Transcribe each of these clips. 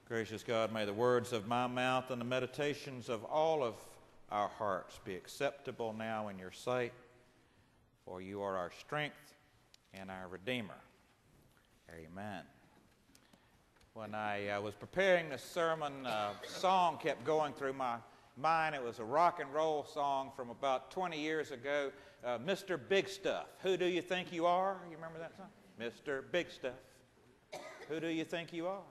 Gracious God, may the words of my mouth and the meditations of all of our hearts be acceptable now in your sight, for you are our strength and our Redeemer. Amen. When I was preparing this sermon, a song kept going through my mind. It was a rock and roll song from about 20 years ago, Mr. Big Stuff. Who do you think you are? You remember that song? Mr. Big Stuff. Who do you think you are?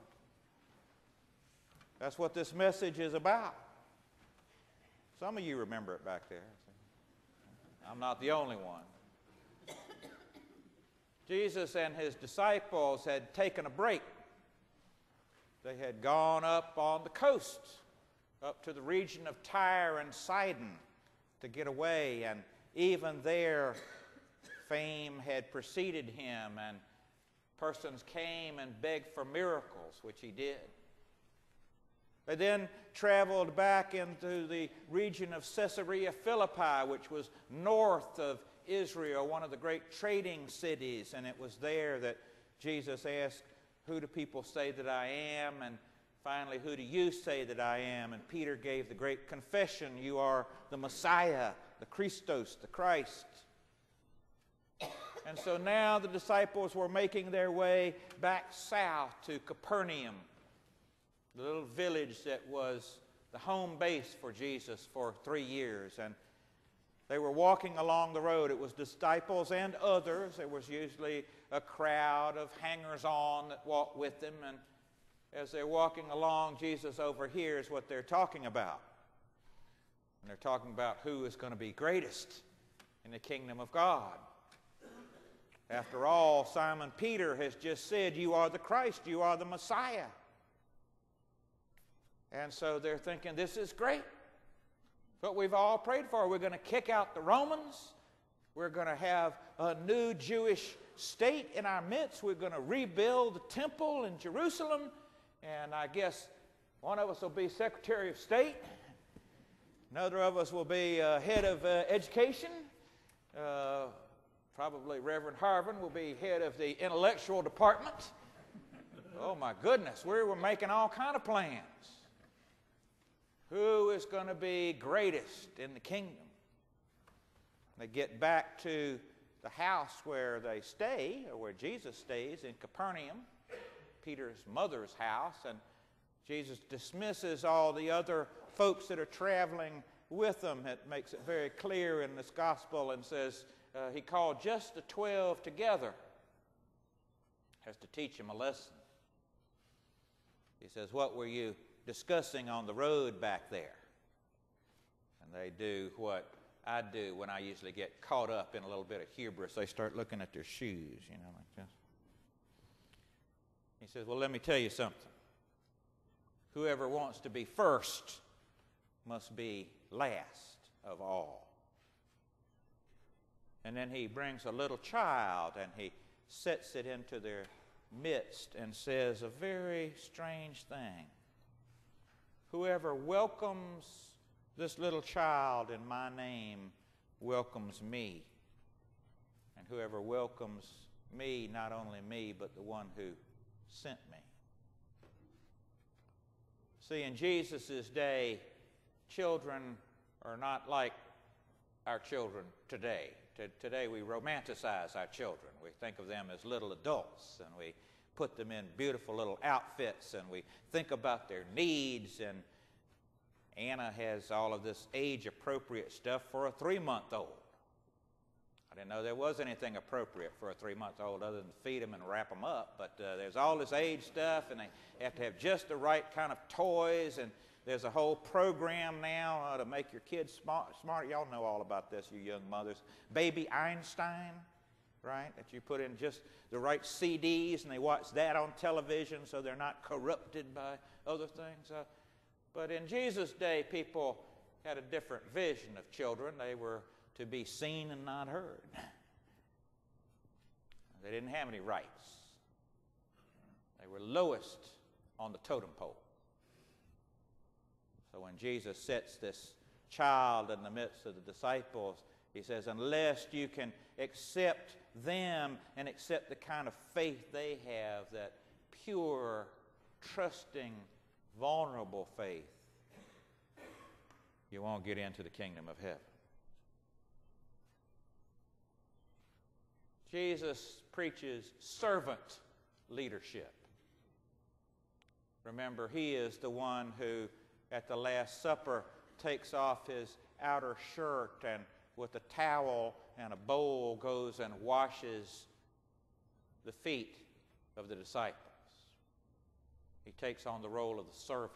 That's what this message is about. Some of you remember it back there. I'm not the only one. Jesus and his disciples had taken a break. They had gone up on the coast, up to the region of Tyre and Sidon to get away, and even there fame had preceded him, and persons came and begged for miracles, which he did. They then traveled back into the region of Caesarea Philippi, which was north of Israel, one of the great trading cities, and it was there that Jesus asked, "Who do people say that I am?" And finally, "Who do you say that I am?" And Peter gave the great confession, "You are the Messiah, the Christos, the Christ." And so now the disciples were making their way back south to Capernaum, the little village that was the home base for Jesus for 3 years. And they were walking along the road. It was disciples and others. There was usually a crowd of hangers-on that walked with them. And as they're walking along, Jesus overhears what they're talking about. And they're talking about who is going to be greatest in the kingdom of God. After all, Simon Peter has just said, "You are the Christ, you are the Messiah." And so they're thinking, this is great. What we've all prayed for. We're going to kick out the Romans. We're going to have a new Jewish state in our midst. We're going to rebuild the temple in Jerusalem. And I guess one of us will be Secretary of State. Another of us will be head of education. Probably Reverend Harvin will be head of the intellectual department. Oh my goodness, we were making all kind of plans. Who is going to be greatest in the kingdom? They get back to the house where they stay, or where Jesus stays in Capernaum, Peter's mother's house, and Jesus dismisses all the other folks that are traveling with them. It makes it very clear in this gospel and says he called just the 12 together. Has to teach them a lesson. He says, "What were you discussing on the road back there?" And they do what I do when I usually get caught up in a little bit of hubris. They start looking at their shoes, like this. He says, "Well, let me tell you something. Whoever wants to be first must be last of all." And then he brings a little child and he sets it into their midst and says a very strange thing. "Whoever welcomes this little child in my name welcomes me. And whoever welcomes me, not only me, but the one who sent me." See, in Jesus' day, children are not like our children today. Today we romanticize our children. We think of them as little adults, and we put them in beautiful little outfits, and we think about their needs. And Anna has all of this age-appropriate stuff for a 3-month-old. I didn't know there was anything appropriate for a 3-month-old other than feed them and wrap them up. But there's all this age stuff, and they have to have just the right kind of toys. And there's a whole program now to make your kids smart. Y'all know all about this, you young mothers. Baby Einstein, right? That you put in just the right CDs and they watch that on television so they're not corrupted by other things. But in Jesus' day, people had a different vision of children. They were to be seen and not heard. They didn't have any rights. They were lowest on the totem pole. So when Jesus sets this child in the midst of the disciples, he says, unless you can accept them and accept the kind of faith they have, that pure, trusting vulnerable faith, you won't get into the kingdom of heaven. Jesus preaches servant leadership. Remember, he is the one who, at the Last Supper, takes off his outer shirt and with a towel and a bowl goes and washes the feet of the disciples. He takes on the role of the servant.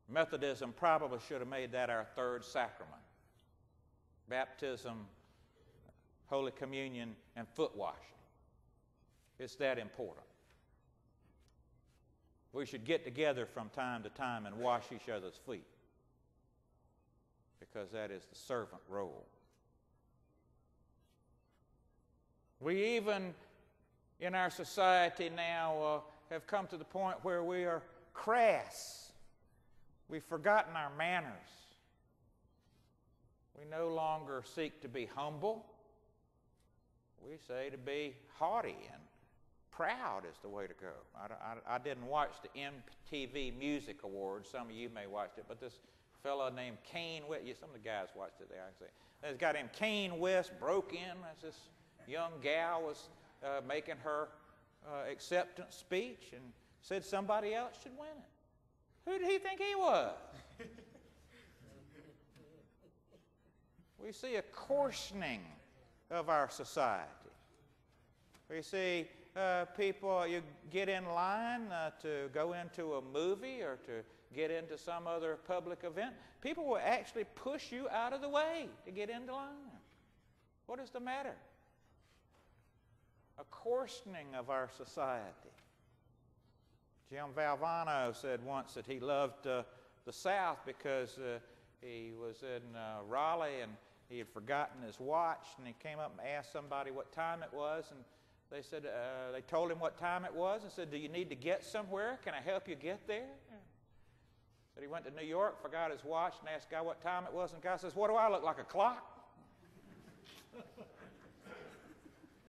Methodism probably should have made that our third sacrament. Baptism, Holy Communion, and foot washing. It's that important. We should get together from time to time and wash each other's feet, because that is the servant role. We even, in our society now, have come to the point where we are crass. We've forgotten our manners. We no longer seek to be humble. We say to be haughty and proud is the way to go. I didn't watch the MTV Music Awards. Some of you may watch it, but this fellow named Kane West, some of the guys watched it there, I can say. This guy named Kane West broke in as this young gal was making her acceptance speech and said somebody else should win it. Who did he think he was? We see a coarsening of our society. We see people, you get in line to go into a movie or to get into some other public event. People will actually push you out of the way to get into line. What is the matter? A coarsening of our society. Jim Valvano said once that he loved the South because he was in Raleigh and he had forgotten his watch, and he came up and asked somebody what time it was, and they said, they told him what time it was and said, "Do you need to get somewhere? Can I help you get there?" Said he went to New York, forgot his watch, and asked the guy what time it was, and the guy says, "What do I look like, a clock?"